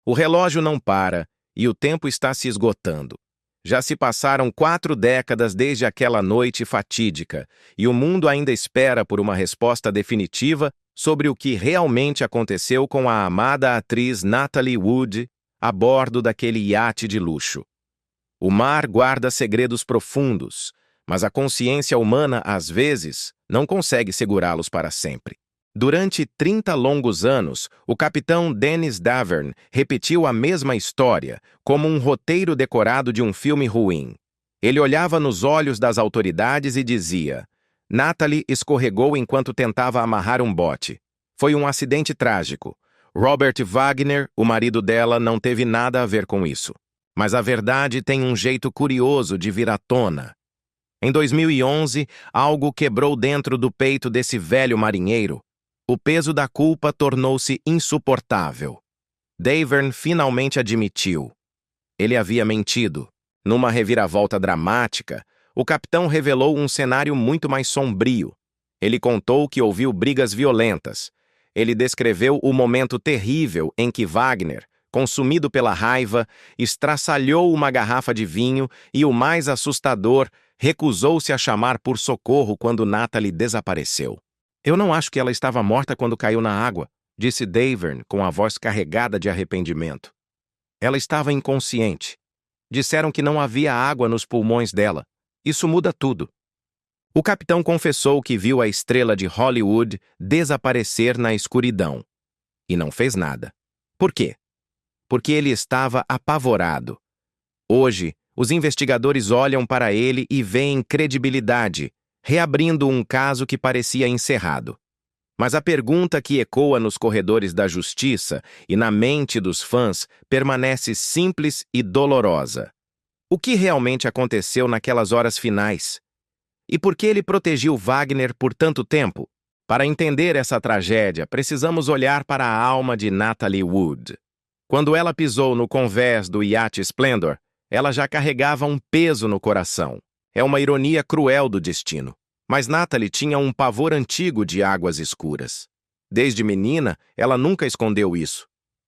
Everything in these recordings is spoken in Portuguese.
O relógio não para e o tempo está se esgotando. Já se passaram 4 décadas desde aquela noite fatídica e o mundo ainda espera por uma resposta definitiva sobre o que realmente aconteceu com a amada atriz Natalie Wood a bordo daquele iate de luxo. O mar guarda segredos profundos, mas a consciência humana, às vezes, não consegue segurá-los para sempre. Durante 30 longos anos, o capitão Dennis Davern repetiu a mesma história, como um roteiro decorado de um filme ruim. Ele olhava nos olhos das autoridades e dizia: Natalie escorregou enquanto tentava amarrar um bote. Foi um acidente trágico. Robert Wagner, o marido dela, não teve nada a ver com isso. Mas a verdade tem um jeito curioso de vir à tona. Em 2011, algo quebrou dentro do peito desse velho marinheiro. O peso da culpa tornou-se insuportável. Davern finalmente admitiu. Ele havia mentido. Numa reviravolta dramática, o capitão revelou um cenário muito mais sombrio. Ele contou que ouviu brigas violentas. Ele descreveu o momento terrível em que Wagner, consumido pela raiva, estraçalhou uma garrafa de vinho e, o mais assustador, recusou-se a chamar por socorro quando Natalie desapareceu. Eu não acho que ela estava morta quando caiu na água, disse Davern com a voz carregada de arrependimento. Ela estava inconsciente. Disseram que não havia água nos pulmões dela. Isso muda tudo. O capitão confessou que viu a estrela de Hollywood desaparecer na escuridão. E não fez nada. Por quê? Porque ele estava apavorado. Hoje, os investigadores olham para ele e veem credibilidade, reabrindo um caso que parecia encerrado. Mas a pergunta que ecoa nos corredores da justiça e na mente dos fãs permanece simples e dolorosa. O que realmente aconteceu naquelas horas finais? E por que ele protegeu Wagner por tanto tempo? Para entender essa tragédia, precisamos olhar para a alma de Natalie Wood. Quando ela pisou no convés do iate Splendor, ela já carregava um peso no coração. É uma ironia cruel do destino. Mas Natalie tinha um pavor antigo de águas escuras. Desde menina, ela nunca escondeu isso.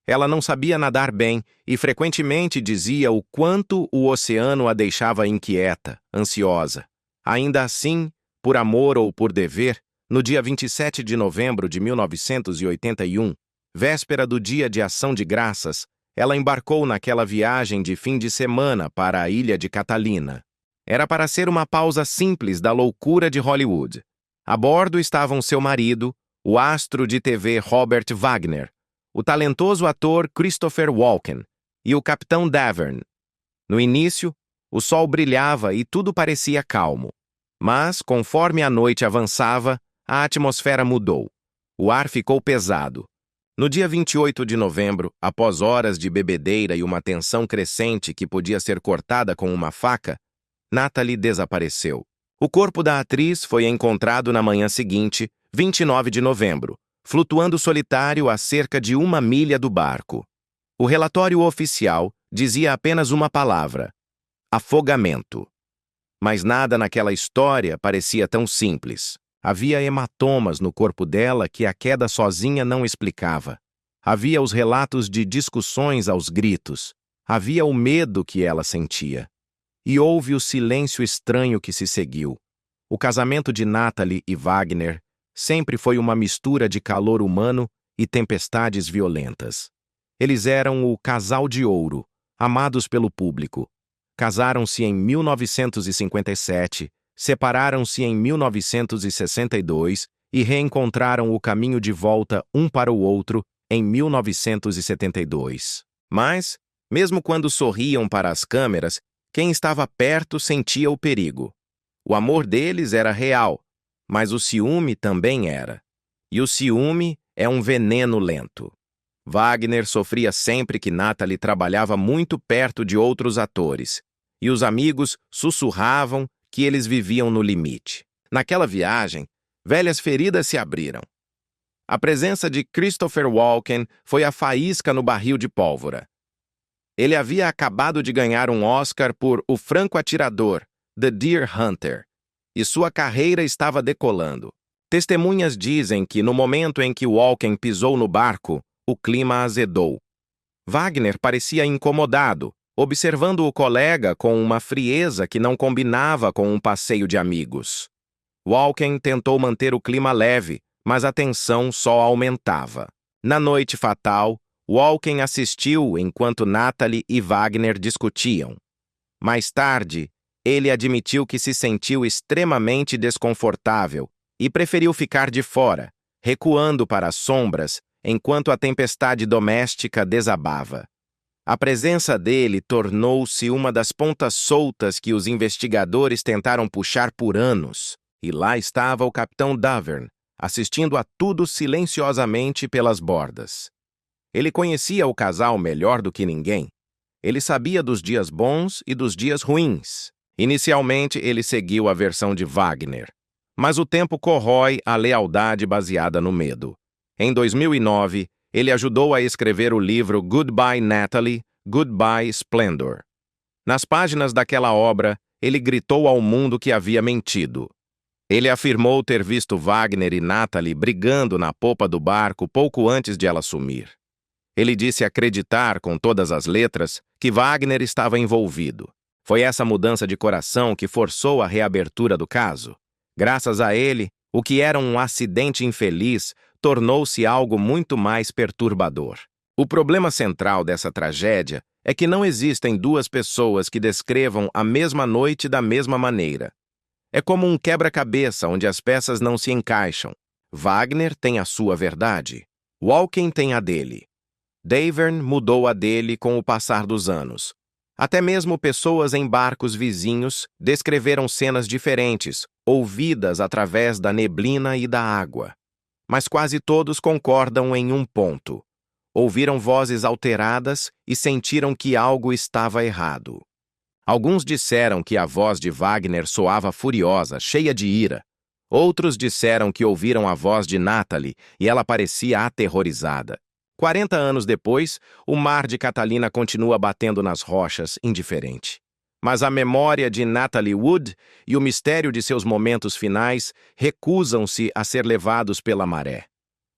Ela não sabia nadar bem e frequentemente dizia o quanto o oceano a deixava inquieta, ansiosa. Ainda assim, por amor ou por dever, no dia 27 de novembro de 1981, véspera do Dia de Ação de Graças, ela embarcou naquela viagem de fim de semana para a ilha de Catalina. Era para ser uma pausa simples da loucura de Hollywood. A bordo estavam seu marido, o astro de TV Robert Wagner, o talentoso ator Christopher Walken e o capitão Davern. No início, o sol brilhava e tudo parecia calmo. Mas, conforme a noite avançava, a atmosfera mudou. O ar ficou pesado. No dia 28 de novembro, após horas de bebedeira e uma tensão crescente que podia ser cortada com uma faca, Natalie desapareceu. O corpo da atriz foi encontrado na manhã seguinte, 29 de novembro, flutuando solitário a cerca de 1 milha do barco. O relatório oficial dizia apenas uma palavra: afogamento. Mas nada naquela história parecia tão simples. Havia hematomas no corpo dela que a queda sozinha não explicava. Havia os relatos de discussões aos gritos. Havia o medo que ela sentia. E houve o silêncio estranho que se seguiu. O casamento de Natalie e Wagner sempre foi uma mistura de calor humano e tempestades violentas. Eles eram o casal de ouro, amados pelo público. Casaram-se em 1957, separaram-se em 1962 e reencontraram o caminho de volta um para o outro em 1972. Mas, mesmo quando sorriam para as câmeras, quem estava perto sentia o perigo. O amor deles era real, mas o ciúme também era. E o ciúme é um veneno lento. Wagner sofria sempre que Natalie trabalhava muito perto de outros atores, e os amigos sussurravam que eles viviam no limite. Naquela viagem, velhas feridas se abriram. A presença de Christopher Walken foi a faísca no barril de pólvora. Ele havia acabado de ganhar um Oscar por O Franco Atirador, The Deer Hunter, e sua carreira estava decolando. Testemunhas dizem que no momento em que Walken pisou no barco, o clima azedou. Wagner parecia incomodado, observando o colega com uma frieza que não combinava com um passeio de amigos. Walken tentou manter o clima leve, mas a tensão só aumentava. Na noite fatal, Walken assistiu enquanto Natalie e Wagner discutiam. Mais tarde, ele admitiu que se sentiu extremamente desconfortável e preferiu ficar de fora, recuando para as sombras enquanto a tempestade doméstica desabava. A presença dele tornou-se uma das pontas soltas que os investigadores tentaram puxar por anos, e lá estava o capitão Davern, assistindo a tudo silenciosamente pelas bordas. Ele conhecia o casal melhor do que ninguém. Ele sabia dos dias bons e dos dias ruins. Inicialmente, ele seguiu a versão de Wagner. Mas o tempo corrói a lealdade baseada no medo. Em 2009, ele ajudou a escrever o livro Goodbye Natalie, Goodbye Splendor. Nas páginas daquela obra, ele gritou ao mundo que havia mentido. Ele afirmou ter visto Wagner e Natalie brigando na popa do barco pouco antes de ela sumir. Ele disse acreditar com todas as letras que Wagner estava envolvido. Foi essa mudança de coração que forçou a reabertura do caso. Graças a ele, o que era um acidente infeliz tornou-se algo muito mais perturbador. O problema central dessa tragédia é que não existem duas pessoas que descrevam a mesma noite da mesma maneira. É como um quebra-cabeça onde as peças não se encaixam. Wagner tem a sua verdade. Walken tem a dele. Davern mudou a dele com o passar dos anos. Até mesmo pessoas em barcos vizinhos descreveram cenas diferentes, ouvidas através da neblina e da água. Mas quase todos concordam em um ponto. Ouviram vozes alteradas e sentiram que algo estava errado. Alguns disseram que a voz de Wagner soava furiosa, cheia de ira. Outros disseram que ouviram a voz de Natalie e ela parecia aterrorizada. 40 anos depois, o mar de Catalina continua batendo nas rochas, indiferente. Mas a memória de Natalie Wood e o mistério de seus momentos finais recusam-se a ser levados pela maré.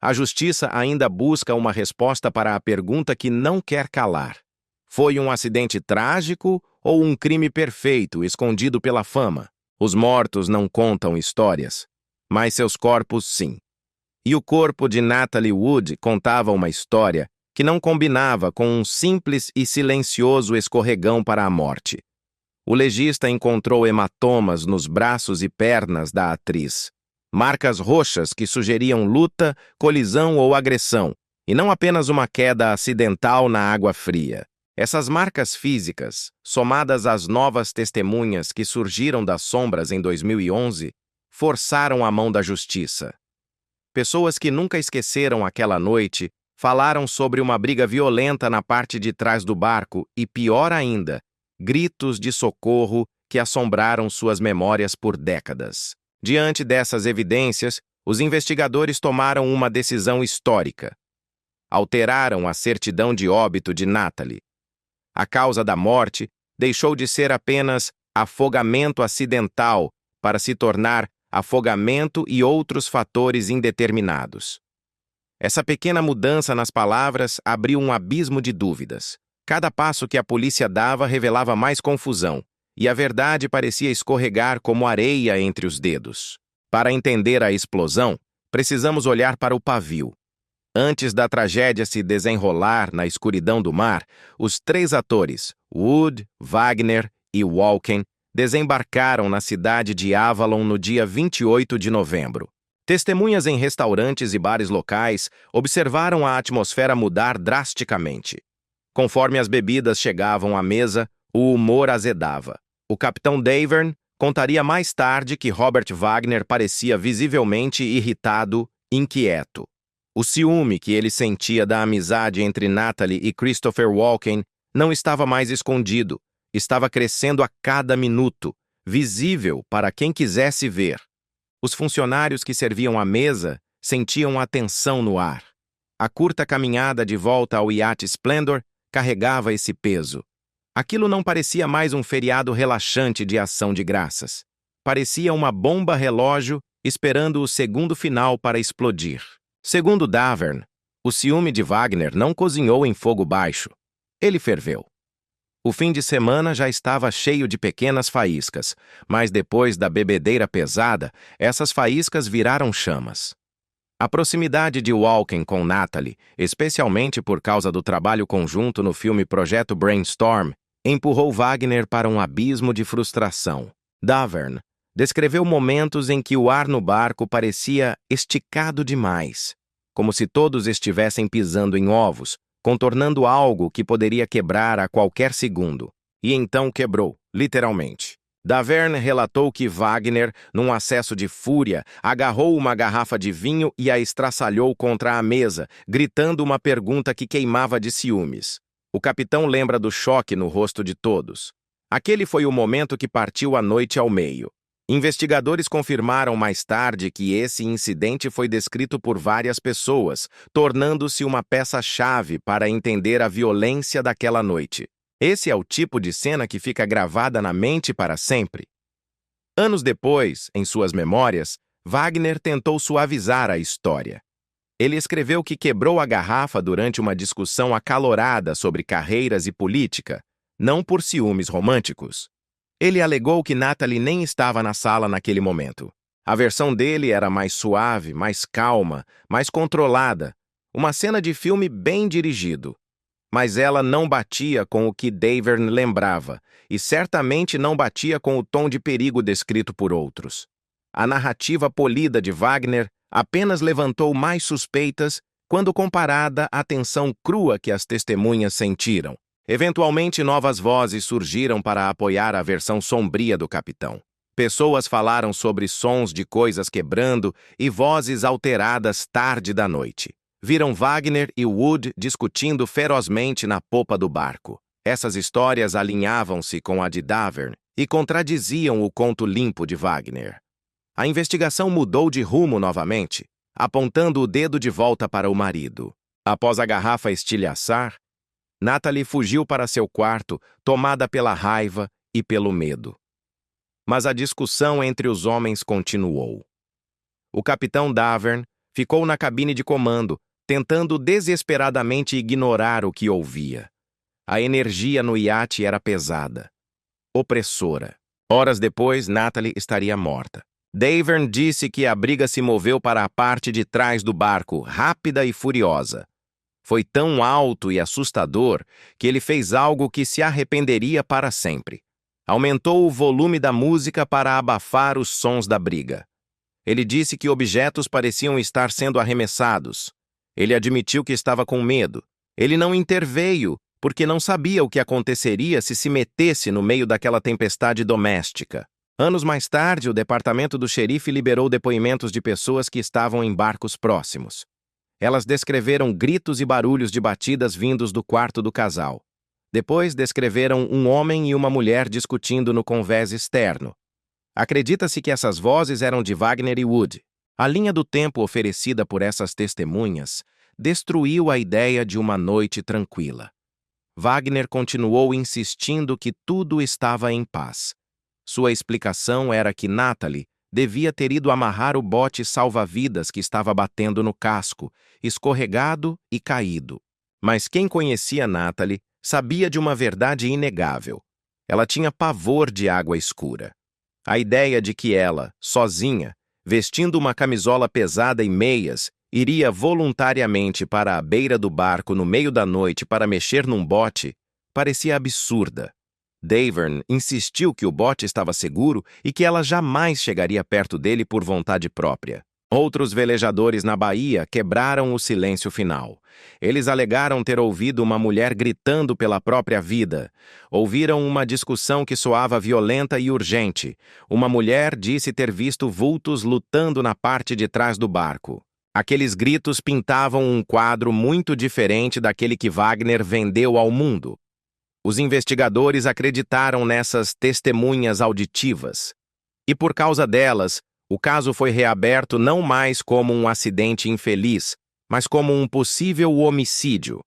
A justiça ainda busca uma resposta para a pergunta que não quer calar. Foi um acidente trágico ou um crime perfeito escondido pela fama? Os mortos não contam histórias, mas seus corpos sim. E o corpo de Natalie Wood contava uma história que não combinava com um simples e silencioso escorregão para a morte. O legista encontrou hematomas nos braços e pernas da atriz. Marcas roxas que sugeriam luta, colisão ou agressão, e não apenas uma queda acidental na água fria. Essas marcas físicas, somadas às novas testemunhas que surgiram das sombras em 2011, forçaram a mão da justiça. Pessoas que nunca esqueceram aquela noite falaram sobre uma briga violenta na parte de trás do barco e, pior ainda, gritos de socorro que assombraram suas memórias por décadas. Diante dessas evidências, os investigadores tomaram uma decisão histórica. Alteraram a certidão de óbito de Natalie. A causa da morte deixou de ser apenas afogamento acidental para se tornar afogamento e outros fatores indeterminados. Essa pequena mudança nas palavras abriu um abismo de dúvidas. Cada passo que a polícia dava revelava mais confusão, e a verdade parecia escorregar como areia entre os dedos. Para entender a explosão, precisamos olhar para o pavio. Antes da tragédia se desenrolar na escuridão do mar, os três atores, Wood, Wagner e Walken, desembarcaram na cidade de Avalon no dia 28 de novembro. Testemunhas em restaurantes e bares locais observaram a atmosfera mudar drasticamente. Conforme as bebidas chegavam à mesa, o humor azedava. O capitão Davern contaria mais tarde que Robert Wagner parecia visivelmente irritado, inquieto. O ciúme que ele sentia da amizade entre Natalie e Christopher Walken não estava mais escondido, estava crescendo a cada minuto, visível para quem quisesse ver. Os funcionários que serviam à mesa sentiam a tensão no ar. A curta caminhada de volta ao iate Splendor carregava esse peso. Aquilo não parecia mais um feriado relaxante de ação de graças. Parecia uma bomba relógio esperando o segundo final para explodir. Segundo Davern, o ciúme de Wagner não cozinhou em fogo baixo. Ele ferveu. O fim de semana já estava cheio de pequenas faíscas, mas depois da bebedeira pesada, essas faíscas viraram chamas. A proximidade de Walken com Natalie, especialmente por causa do trabalho conjunto no filme Projeto Brainstorm, empurrou Wagner para um abismo de frustração. Davern descreveu momentos em que o ar no barco parecia esticado demais, como se todos estivessem pisando em ovos, contornando algo que poderia quebrar a qualquer segundo. E então quebrou, literalmente. Davern relatou que Wagner, num acesso de fúria, agarrou uma garrafa de vinho e a estraçalhou contra a mesa, gritando uma pergunta que queimava de ciúmes. O capitão lembra do choque no rosto de todos. Aquele foi o momento que partiu a noite ao meio. Investigadores confirmaram mais tarde que esse incidente foi descrito por várias pessoas, tornando-se uma peça-chave para entender a violência daquela noite. Esse é o tipo de cena que fica gravada na mente para sempre. Anos depois, em suas memórias, Wagner tentou suavizar a história. Ele escreveu que quebrou a garrafa durante uma discussão acalorada sobre carreiras e política, não por ciúmes românticos. Ele alegou que Natalie nem estava na sala naquele momento. A versão dele era mais suave, mais calma, mais controlada, uma cena de filme bem dirigido. Mas ela não batia com o que Davern lembrava, e certamente não batia com o tom de perigo descrito por outros. A narrativa polida de Wagner apenas levantou mais suspeitas quando comparada à tensão crua que as testemunhas sentiram. Eventualmente, novas vozes surgiram para apoiar a versão sombria do capitão. Pessoas falaram sobre sons de coisas quebrando e vozes alteradas tarde da noite. Viram Wagner e Wood discutindo ferozmente na popa do barco. Essas histórias alinhavam-se com a de Davern e contradiziam o conto limpo de Wagner. A investigação mudou de rumo novamente, apontando o dedo de volta para o marido. Após a garrafa estilhaçar, Natalie fugiu para seu quarto, tomada pela raiva e pelo medo. Mas a discussão entre os homens continuou. O capitão Davern ficou na cabine de comando, tentando desesperadamente ignorar o que ouvia. A energia no iate era pesada, opressora. Horas depois, Natalie estaria morta. Davern disse que a briga se moveu para a parte de trás do barco, rápida e furiosa. Foi tão alto e assustador que ele fez algo que se arrependeria para sempre. Aumentou o volume da música para abafar os sons da briga. Ele disse que objetos pareciam estar sendo arremessados. Ele admitiu que estava com medo. Ele não interveio, porque não sabia o que aconteceria se metesse no meio daquela tempestade doméstica. Anos mais tarde, o departamento do xerife liberou depoimentos de pessoas que estavam em barcos próximos. Elas descreveram gritos e barulhos de batidas vindos do quarto do casal. Depois, descreveram um homem e uma mulher discutindo no convés externo. Acredita-se que essas vozes eram de Wagner e Wood. A linha do tempo oferecida por essas testemunhas destruiu a ideia de uma noite tranquila. Wagner continuou insistindo que tudo estava em paz. Sua explicação era que Natalie devia ter ido amarrar o bote salva-vidas que estava batendo no casco, escorregado e caído. Mas quem conhecia Natalie sabia de uma verdade inegável. Ela tinha pavor de água escura. A ideia de que ela, sozinha, vestindo uma camisola pesada e meias, iria voluntariamente para a beira do barco no meio da noite para mexer num bote, parecia absurda. Davern insistiu que o bote estava seguro e que ela jamais chegaria perto dele por vontade própria. Outros velejadores na baía quebraram o silêncio final. Eles alegaram ter ouvido uma mulher gritando pela própria vida. Ouviram uma discussão que soava violenta e urgente. Uma mulher disse ter visto vultos lutando na parte de trás do barco. Aqueles gritos pintavam um quadro muito diferente daquele que Wagner vendeu ao mundo. Os investigadores acreditaram nessas testemunhas auditivas. E por causa delas, o caso foi reaberto não mais como um acidente infeliz, mas como um possível homicídio.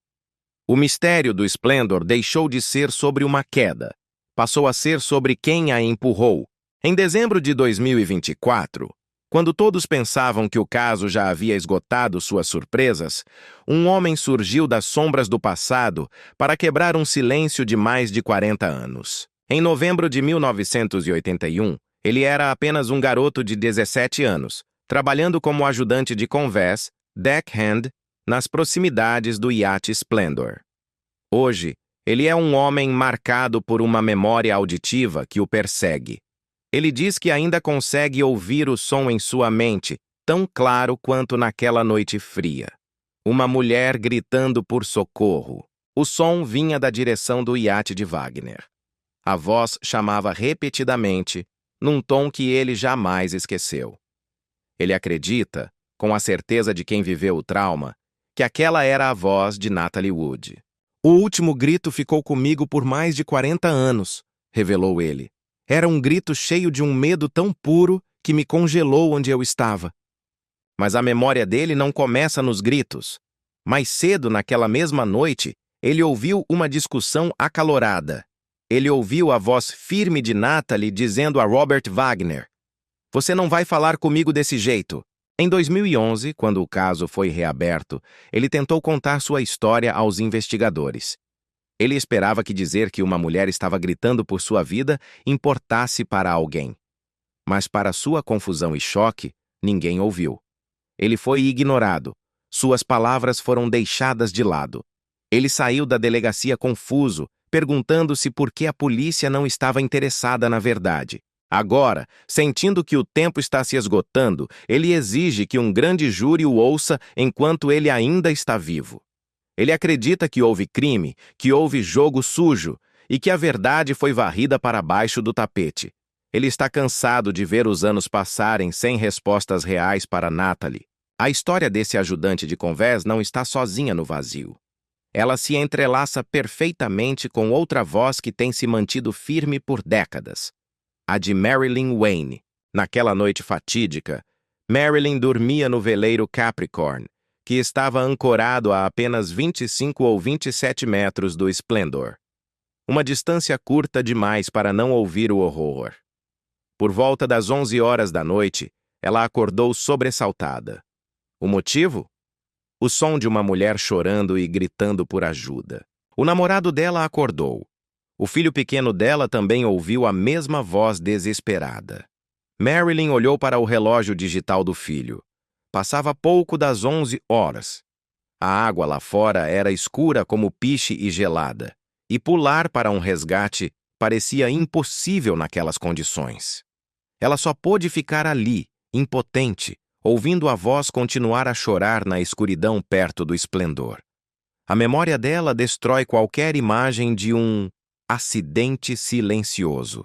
O mistério do Splendor deixou de ser sobre uma queda. Passou a ser sobre quem a empurrou. Em dezembro de 2024, Quando todos pensavam que o caso já havia esgotado suas surpresas, um homem surgiu das sombras do passado para quebrar um silêncio de mais de 40 anos. Em novembro de 1981, ele era apenas um garoto de 17 anos, trabalhando como ajudante de convés, deckhand, nas proximidades do iate Splendor. Hoje, ele é um homem marcado por uma memória auditiva que o persegue. Ele diz que ainda consegue ouvir o som em sua mente, tão claro quanto naquela noite fria. Uma mulher gritando por socorro. O som vinha da direção do iate de Wagner. A voz chamava repetidamente, num tom que ele jamais esqueceu. Ele acredita, com a certeza de quem viveu o trauma, que aquela era a voz de Natalie Wood. O último grito ficou comigo por mais de 40 anos, revelou ele. Era um grito cheio de um medo tão puro que me congelou onde eu estava. Mas a memória dele não começa nos gritos. Mais cedo, naquela mesma noite, ele ouviu uma discussão acalorada. Ele ouviu a voz firme de Natalie dizendo a Robert Wagner: "Você não vai falar comigo desse jeito." Em 2011, quando o caso foi reaberto, ele tentou contar sua história aos investigadores. Ele esperava que dizer que uma mulher estava gritando por sua vida importasse para alguém. Mas, para sua confusão e choque, ninguém ouviu. Ele foi ignorado. Suas palavras foram deixadas de lado. Ele saiu da delegacia confuso, perguntando-se por que a polícia não estava interessada na verdade. Agora, sentindo que o tempo está se esgotando, ele exige que um grande júri o ouça enquanto ele ainda está vivo. Ele acredita que houve crime, que houve jogo sujo e que a verdade foi varrida para baixo do tapete. Ele está cansado de ver os anos passarem sem respostas reais para Natalie. A história desse ajudante de convés não está sozinha no vazio. Ela se entrelaça perfeitamente com outra voz que tem se mantido firme por décadas. A de Marilyn Wayne. Naquela noite fatídica, Marilyn dormia no veleiro Capricorn, que estava ancorado a apenas 25 ou 27 metros do Splendor. Uma distância curta demais para não ouvir o horror. Por volta das 11 horas da noite, ela acordou sobressaltada. O motivo? O som de uma mulher chorando e gritando por ajuda. O namorado dela acordou. O filho pequeno dela também ouviu a mesma voz desesperada. Marilyn olhou para o relógio digital do filho. Passava pouco das 11 horas. A água lá fora era escura como piche e gelada, e pular para um resgate parecia impossível naquelas condições. Ela só pôde ficar ali, impotente, ouvindo a voz continuar a chorar na escuridão perto do Splendor. A memória dela destrói qualquer imagem de um acidente silencioso.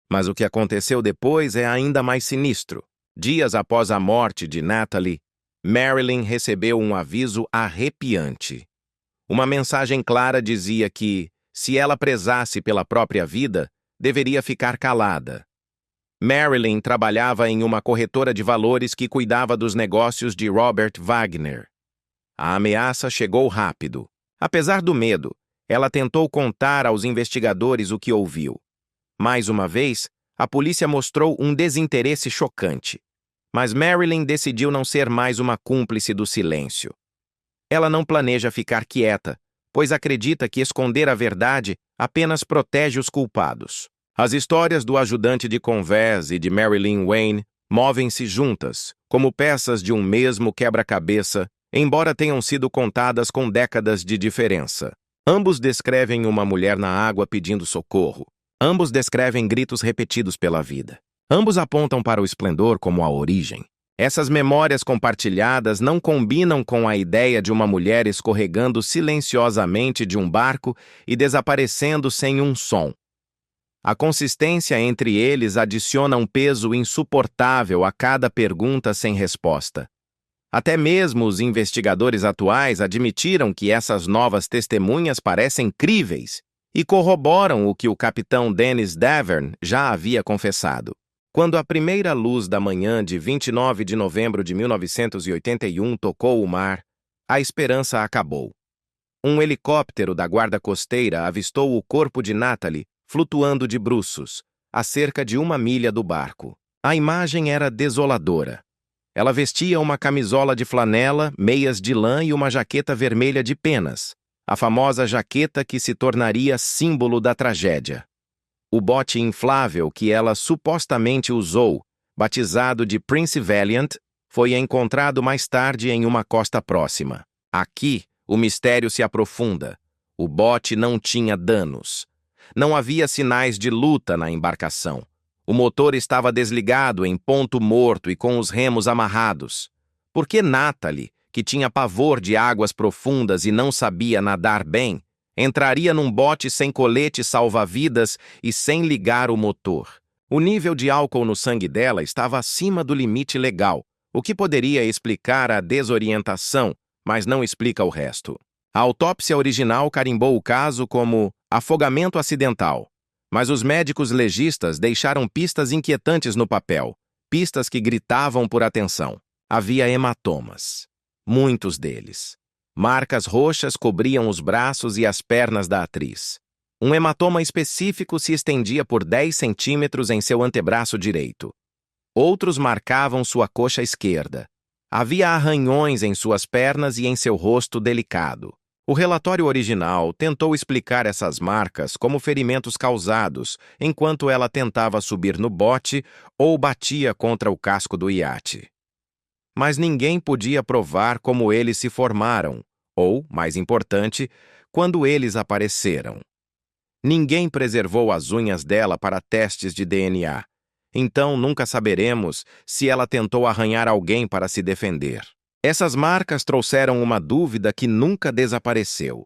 Mas o que aconteceu depois é ainda mais sinistro. Dias após a morte de Natalie, Marilyn recebeu um aviso arrepiante. Uma mensagem clara dizia que, se ela prezasse pela própria vida, deveria ficar calada. Marilyn trabalhava em uma corretora de valores que cuidava dos negócios de Robert Wagner. A ameaça chegou rápido. Apesar do medo, ela tentou contar aos investigadores o que ouviu. Mais uma vez, a polícia mostrou um desinteresse chocante. Mas Marilyn decidiu não ser mais uma cúmplice do silêncio. Ela não planeja ficar quieta, pois acredita que esconder a verdade apenas protege os culpados. As histórias do ajudante de convés e de Marilyn Wayne movem-se juntas, como peças de um mesmo quebra-cabeça, embora tenham sido contadas com décadas de diferença. Ambos descrevem uma mulher na água pedindo socorro. Ambos descrevem gritos repetidos pela vida. Ambos apontam para o Splendor como a origem. Essas memórias compartilhadas não combinam com a ideia de uma mulher escorregando silenciosamente de um barco e desaparecendo sem um som. A consistência entre eles adiciona um peso insuportável a cada pergunta sem resposta. Até mesmo os investigadores atuais admitiram que essas novas testemunhas parecem críveis e corroboram o que o capitão Dennis Davern já havia confessado. Quando a primeira luz da manhã de 29 de novembro de 1981 tocou o mar, a esperança acabou. Um helicóptero da guarda costeira avistou o corpo de Natalie flutuando de bruços, a cerca de 1 milha do barco. A imagem era desoladora. Ela vestia uma camisola de flanela, meias de lã e uma jaqueta vermelha de penas, a famosa jaqueta que se tornaria símbolo da tragédia. O bote inflável que ela supostamente usou, batizado de Prince Valiant, foi encontrado mais tarde em uma costa próxima. Aqui, o mistério se aprofunda. O bote não tinha danos. Não havia sinais de luta na embarcação. O motor estava desligado em ponto morto e com os remos amarrados. Por que Natalie, que tinha pavor de águas profundas e não sabia nadar bem, entraria num bote sem colete salva-vidas e sem ligar o motor? O nível de álcool no sangue dela estava acima do limite legal, o que poderia explicar a desorientação, mas não explica o resto. A autópsia original carimbou o caso como afogamento acidental, mas os médicos legistas deixaram pistas inquietantes no papel, pistas que gritavam por atenção. Havia hematomas, muitos deles. Marcas roxas cobriam os braços e as pernas da atriz. Um hematoma específico se estendia por 10 centímetros em seu antebraço direito. Outros marcavam sua coxa esquerda. Havia arranhões em suas pernas e em seu rosto delicado. O relatório original tentou explicar essas marcas como ferimentos causados enquanto ela tentava subir no bote ou batia contra o casco do iate. Mas ninguém podia provar como eles se formaram, ou, mais importante, quando eles apareceram. Ninguém preservou as unhas dela para testes de DNA, então nunca saberemos se ela tentou arranhar alguém para se defender. Essas marcas trouxeram uma dúvida que nunca desapareceu.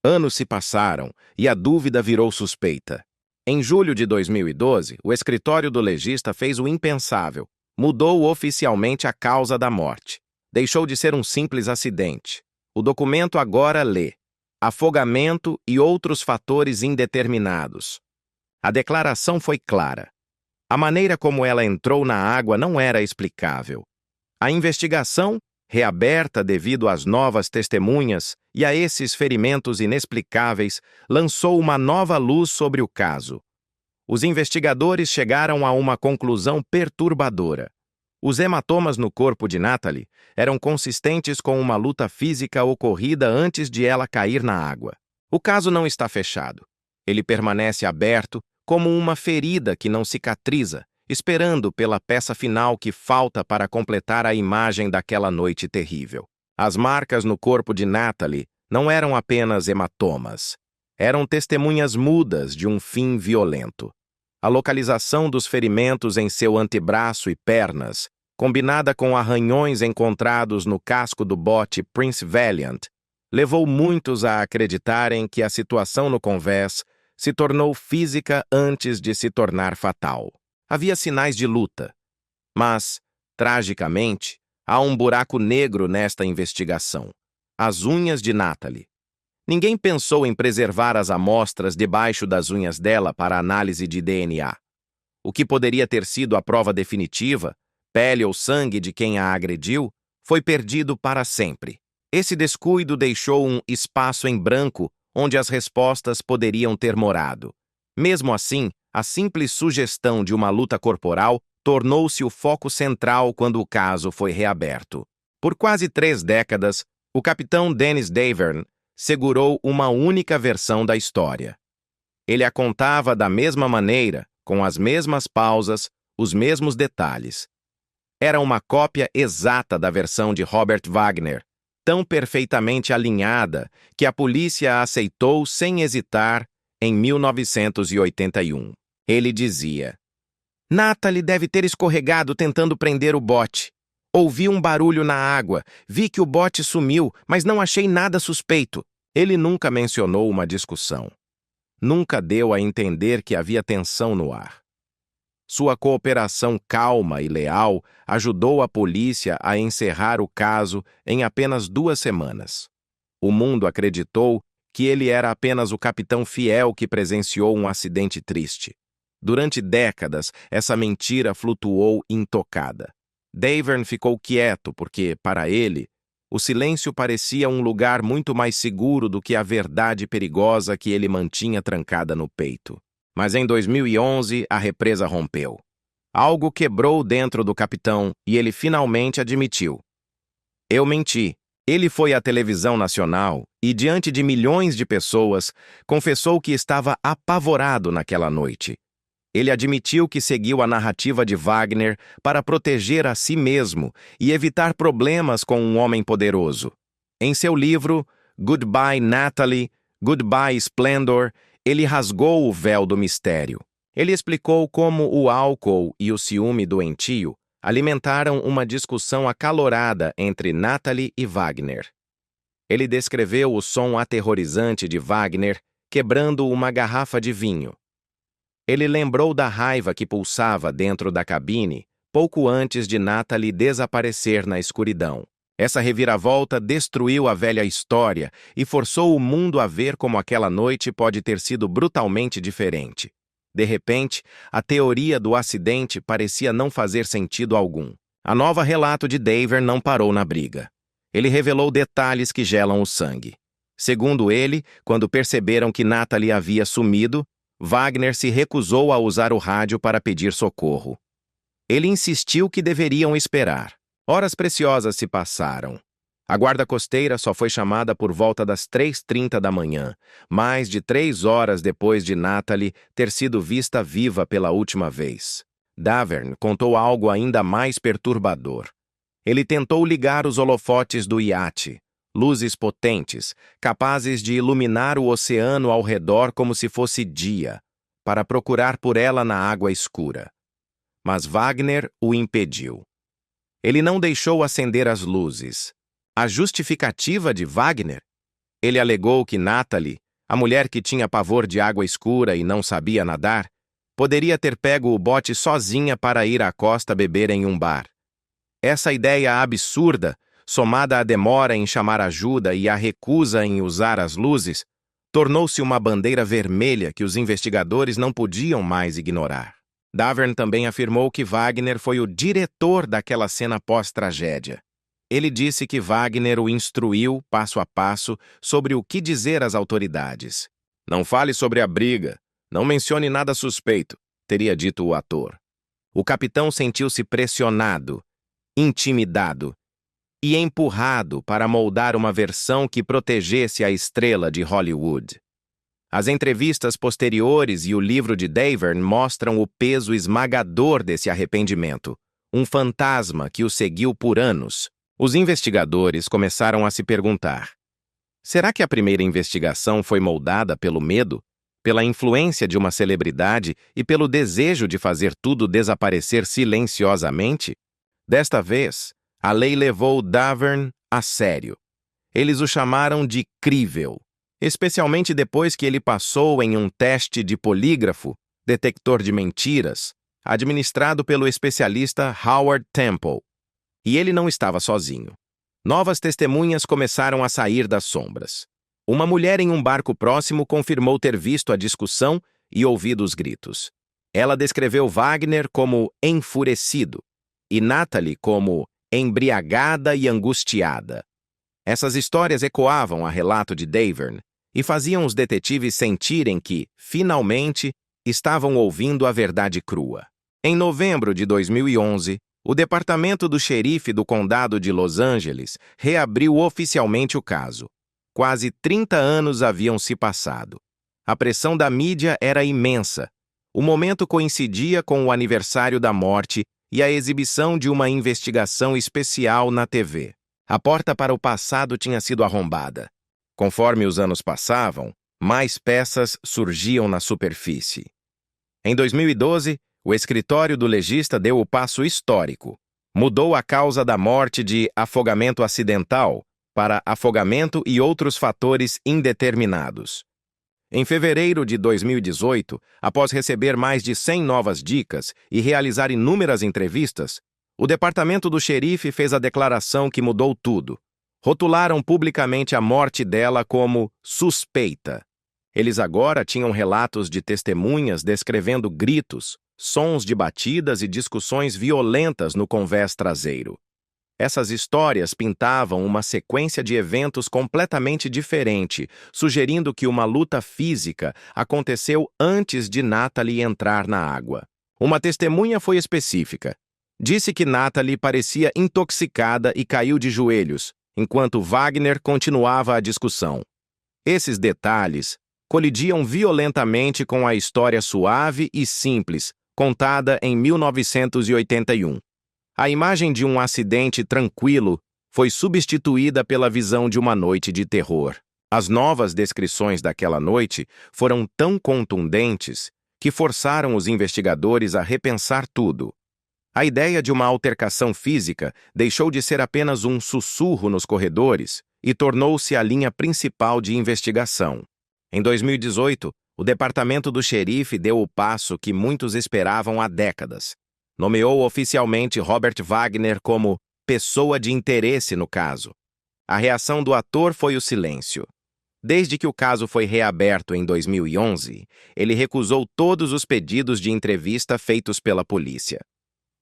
Anos se passaram e a dúvida virou suspeita. Em julho de 2012, o escritório do legista fez o impensável. Mudou oficialmente a causa da morte. Deixou de ser um simples acidente. O documento agora lê: afogamento e outros fatores indeterminados. A declaração foi clara. A maneira como ela entrou na água não era explicável. A investigação, reaberta devido às novas testemunhas e a esses ferimentos inexplicáveis, lançou uma nova luz sobre o caso. Os investigadores chegaram a uma conclusão perturbadora. Os hematomas no corpo de Natalie eram consistentes com uma luta física ocorrida antes de ela cair na água. O caso não está fechado. Ele permanece aberto como uma ferida que não cicatriza, esperando pela peça final que falta para completar a imagem daquela noite terrível. As marcas no corpo de Natalie não eram apenas hematomas. Eram testemunhas mudas de um fim violento. A localização dos ferimentos em seu antebraço e pernas, combinada com arranhões encontrados no casco do bote Prince Valiant, levou muitos a acreditarem que a situação no convés se tornou física antes de se tornar fatal. Havia sinais de luta, mas, tragicamente, há um buraco negro nesta investigação: as unhas de Natalie. Ninguém pensou em preservar as amostras debaixo das unhas dela para análise de DNA. O que poderia ter sido a prova definitiva, pele ou sangue de quem a agrediu, foi perdido para sempre. Esse descuido deixou um espaço em branco onde as respostas poderiam ter morado. Mesmo assim, a simples sugestão de uma luta corporal tornou-se o foco central quando o caso foi reaberto. Por quase 3 décadas, o capitão Dennis Davern segurou uma única versão da história. Ele a contava da mesma maneira, com as mesmas pausas, os mesmos detalhes. Era uma cópia exata da versão de Robert Wagner, tão perfeitamente alinhada que a polícia a aceitou sem hesitar em 1981. Ele dizia: Natalie deve ter escorregado tentando prender o bote. Ouvi um barulho na água, vi que o bote sumiu, mas não achei nada suspeito. Ele nunca mencionou uma discussão. Nunca deu a entender que havia tensão no ar. Sua cooperação calma e leal ajudou a polícia a encerrar o caso em apenas 2 semanas. O mundo acreditou que ele era apenas o capitão fiel que presenciou um acidente triste. Durante décadas, essa mentira flutuou intocada. Davern ficou quieto porque, para ele, o silêncio parecia um lugar muito mais seguro do que a verdade perigosa que ele mantinha trancada no peito. Mas em 2011, a represa rompeu. Algo quebrou dentro do capitão e ele finalmente admitiu. Eu menti. Ele foi à televisão nacional e, diante de milhões de pessoas, confessou que estava apavorado naquela noite. Ele admitiu que seguiu a narrativa de Wagner para proteger a si mesmo e evitar problemas com um homem poderoso. Em seu livro, Goodbye Natalie, Goodbye Splendor, ele rasgou o véu do mistério. Ele explicou como o álcool e o ciúme doentio alimentaram uma discussão acalorada entre Natalie e Wagner. Ele descreveu o som aterrorizante de Wagner quebrando uma garrafa de vinho. Ele lembrou da raiva que pulsava dentro da cabine pouco antes de Natalie desaparecer na escuridão. Essa reviravolta destruiu a velha história e forçou o mundo a ver como aquela noite pode ter sido brutalmente diferente. De repente, a teoria do acidente parecia não fazer sentido algum. A nova relato de Davern não parou na briga. Ele revelou detalhes que gelam o sangue. Segundo ele, quando perceberam que Natalie havia sumido, Wagner se recusou a usar o rádio para pedir socorro. Ele insistiu que deveriam esperar. Horas preciosas se passaram. A guarda costeira só foi chamada por volta das 3h30 da manhã, mais de 3 horas depois de Natalie ter sido vista viva pela última vez. Davern contou algo ainda mais perturbador. Ele tentou ligar os holofotes do iate, luzes potentes, capazes de iluminar o oceano ao redor como se fosse dia, para procurar por ela na água escura. Mas Wagner o impediu. Ele não deixou acender as luzes. A justificativa de Wagner? Ele alegou que Natalie, a mulher que tinha pavor de água escura e não sabia nadar, poderia ter pego o bote sozinha para ir à costa beber em um bar. Essa ideia absurda, somada à demora em chamar ajuda e à recusa em usar as luzes, tornou-se uma bandeira vermelha que os investigadores não podiam mais ignorar. Davern também afirmou que Wagner foi o diretor daquela cena pós-tragédia. Ele disse que Wagner o instruiu, passo a passo, sobre o que dizer às autoridades. Não fale sobre a briga, não mencione nada suspeito, teria dito o ator. O capitão sentiu-se pressionado, intimidado e empurrado para moldar uma versão que protegesse a estrela de Hollywood. As entrevistas posteriores e o livro de Davern mostram o peso esmagador desse arrependimento, um fantasma que o seguiu por anos. Os investigadores começaram a se perguntar: será que a primeira investigação foi moldada pelo medo, pela influência de uma celebridade e pelo desejo de fazer tudo desaparecer silenciosamente? Desta vez, a lei levou Davern a sério. Eles o chamaram de crível, especialmente depois que ele passou em um teste de polígrafo, detector de mentiras, administrado pelo especialista Howard Temple. E ele não estava sozinho. Novas testemunhas começaram a sair das sombras. Uma mulher em um barco próximo confirmou ter visto a discussão e ouvido os gritos. Ela descreveu Wagner como enfurecido e Natalie como embriagada e angustiada. Essas histórias ecoavam a relato de Davern e faziam os detetives sentirem que, finalmente, estavam ouvindo a verdade crua. Em novembro de 2011, o Departamento do Xerife do Condado de Los Angeles reabriu oficialmente o caso. Quase 30 anos haviam se passado. A pressão da mídia era imensa. O momento coincidia com o aniversário da morte e a exibição de uma investigação especial na TV. A porta para o passado tinha sido arrombada. Conforme os anos passavam, mais peças surgiam na superfície. Em 2012, o escritório do legista deu o passo histórico. Mudou a causa da morte de afogamento acidental para afogamento e outros fatores indeterminados. Em fevereiro de 2018, após receber mais de 100 novas dicas e realizar inúmeras entrevistas, o departamento do xerife fez a declaração que mudou tudo. Rotularam publicamente a morte dela como suspeita. Eles agora tinham relatos de testemunhas descrevendo gritos, sons de batidas e discussões violentas no convés traseiro. Essas histórias pintavam uma sequência de eventos completamente diferente, sugerindo que uma luta física aconteceu antes de Natalie entrar na água. Uma testemunha foi específica. Disse que Natalie parecia intoxicada e caiu de joelhos, enquanto Wagner continuava a discussão. Esses detalhes colidiam violentamente com a história suave e simples, contada em 1981. A imagem de um acidente tranquilo foi substituída pela visão de uma noite de terror. As novas descrições daquela noite foram tão contundentes que forçaram os investigadores a repensar tudo. A ideia de uma altercação física deixou de ser apenas um sussurro nos corredores e tornou-se a linha principal de investigação. Em 2018, o departamento do xerife deu o passo que muitos esperavam há décadas. Nomeou oficialmente Robert Wagner como pessoa de interesse no caso. A reação do ator foi o silêncio. Desde que o caso foi reaberto em 2011, ele recusou todos os pedidos de entrevista feitos pela polícia.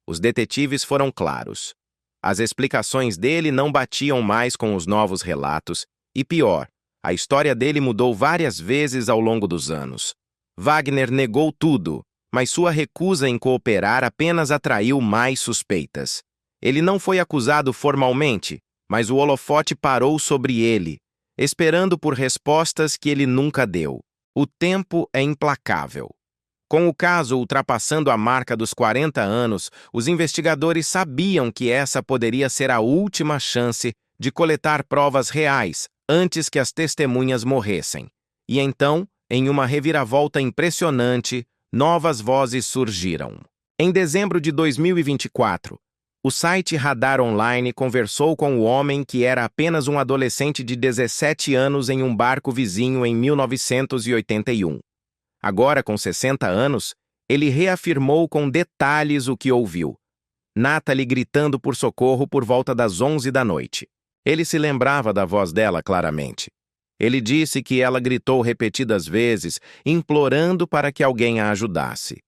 Os detetives foram claros. As explicações dele não batiam mais com os novos relatos e, pior, a história dele mudou várias vezes ao longo dos anos. Wagner negou tudo, mas sua recusa em cooperar apenas atraiu mais suspeitas. Ele não foi acusado formalmente, mas o holofote parou sobre ele, esperando por respostas que ele nunca deu. O tempo é implacável. Com o caso ultrapassando a marca dos 40 anos, os investigadores sabiam que essa poderia ser a última chance de coletar provas reais antes que as testemunhas morressem. E então, em uma reviravolta impressionante, novas vozes surgiram. Em dezembro de 2024, o site Radar Online conversou com o homem que era apenas um adolescente de 17 anos em um barco vizinho em 1981. Agora, com 60 anos, ele reafirmou com detalhes o que ouviu. Natalie gritando por socorro por volta das 11 da noite. Ele se lembrava da voz dela claramente. Ele disse que ela gritou repetidas vezes, implorando para que alguém a ajudasse.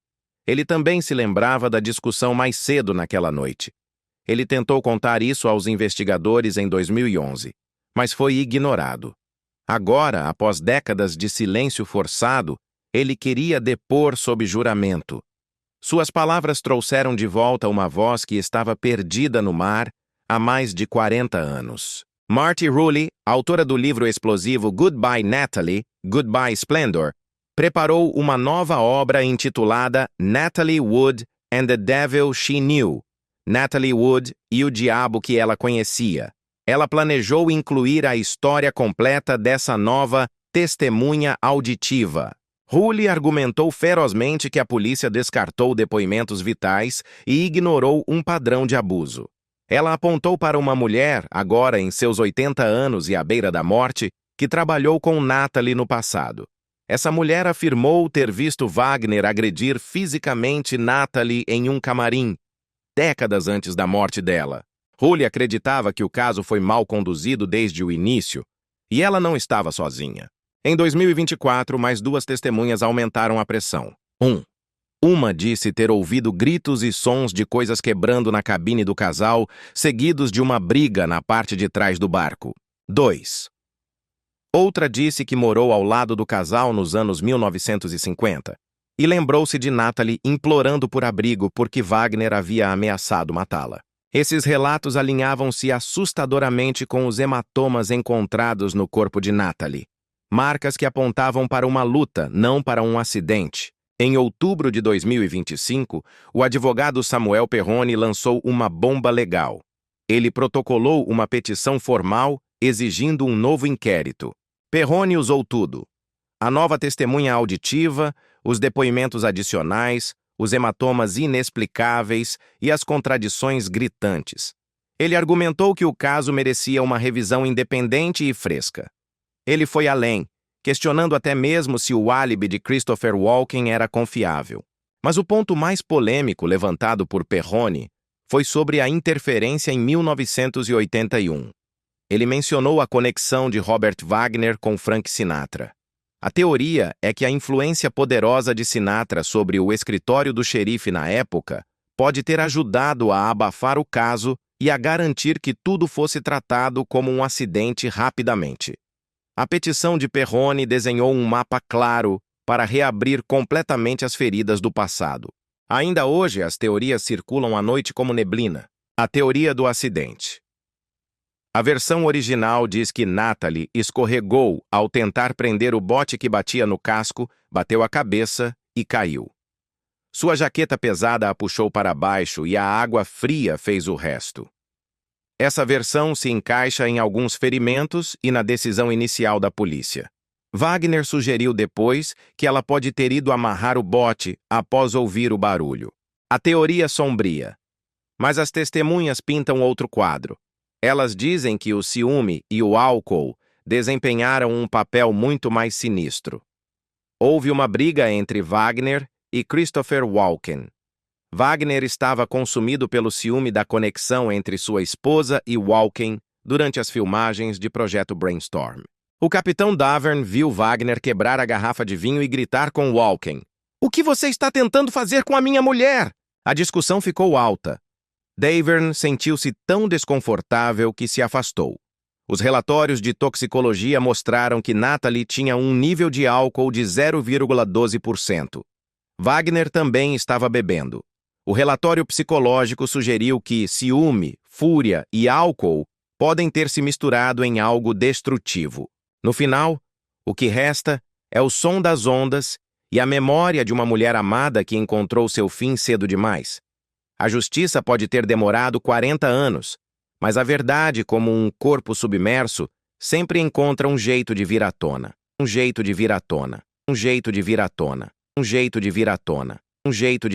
Ele também se lembrava da discussão mais cedo naquela noite. Ele tentou contar isso aos investigadores em 2011, mas foi ignorado. Agora, após décadas de silêncio forçado, ele queria depor sob juramento. Suas palavras trouxeram de volta uma voz que estava perdida no mar há mais de 40 anos. Marty Rulli, autora do livro explosivo Goodbye Natalie, Goodbye Splendor, preparou uma nova obra intitulada Natalie Wood and the Devil She Knew, Natalie Wood e o Diabo que ela conhecia. Ela planejou incluir a história completa dessa nova testemunha auditiva. Rulli argumentou ferozmente que a polícia descartou depoimentos vitais e ignorou um padrão de abuso. Ela apontou para uma mulher, agora em seus 80 anos e à beira da morte, que trabalhou com Natalie no passado. Essa mulher afirmou ter visto Wagner agredir fisicamente Natalie em um camarim, décadas antes da morte dela. Rulli acreditava que o caso foi mal conduzido desde o início, e ela não estava sozinha. Em 2024, mais duas testemunhas aumentaram a pressão. Uma disse ter ouvido gritos e sons de coisas quebrando na cabine do casal, seguidos de uma briga na parte de trás do barco. 2. Outra disse que morou ao lado do casal nos anos 1950 e lembrou-se de Natalie implorando por abrigo porque Wagner havia ameaçado matá-la. Esses relatos alinhavam-se assustadoramente com os hematomas encontrados no corpo de Natalie. Marcas que apontavam para uma luta, não para um acidente. Em outubro de 2025, o advogado Samuel Perrone lançou uma bomba legal. Ele protocolou uma petição formal exigindo um novo inquérito. Perrone usou tudo: a nova testemunha auditiva, os depoimentos adicionais, os hematomas inexplicáveis e as contradições gritantes. Ele argumentou que o caso merecia uma revisão independente e fresca. Ele foi além, questionando até mesmo se o álibi de Christopher Walken era confiável. Mas o ponto mais polêmico levantado por Perrone foi sobre a interferência em 1981. Ele mencionou a conexão de Robert Wagner com Frank Sinatra. A teoria é que a influência poderosa de Sinatra sobre o escritório do xerife na época pode ter ajudado a abafar o caso e a garantir que tudo fosse tratado como um acidente rapidamente. A petição de Perrone desenhou um mapa claro para reabrir completamente as feridas do passado. Ainda hoje, as teorias circulam à noite como neblina. A teoria do acidente. A versão original diz que Natalie escorregou ao tentar prender o bote que batia no casco, bateu a cabeça e caiu. Sua jaqueta pesada a puxou para baixo e a água fria fez o resto. Essa versão se encaixa em alguns ferimentos e na decisão inicial da polícia. Wagner sugeriu depois que ela pode ter ido amarrar o bote após ouvir o barulho. A teoria sombria. Mas as testemunhas pintam outro quadro. Elas dizem que o ciúme e o álcool desempenharam um papel muito mais sinistro. Houve uma briga entre Wagner e Christopher Walken. Wagner estava consumido pelo ciúme da conexão entre sua esposa e Walken durante as filmagens de Projeto Brainstorm. O capitão Davern viu Wagner quebrar a garrafa de vinho e gritar com Walken: "O que você está tentando fazer com a minha mulher?" A discussão ficou alta. Davern sentiu-se tão desconfortável que se afastou. Os relatórios de toxicologia mostraram que Natalie tinha um nível de álcool de 0,12%. Wagner também estava bebendo. O relatório psicológico sugeriu que ciúme, fúria e álcool podem ter se misturado em algo destrutivo. No final, o que resta é o som das ondas e a memória de uma mulher amada que encontrou seu fim cedo demais. A justiça pode ter demorado 40 anos, mas a verdade, como um corpo submerso, sempre encontra um jeito de vir à tona. Um jeito de vir à tona. Um jeito de vir à tona. Um jeito de vir à tona. Um jeito de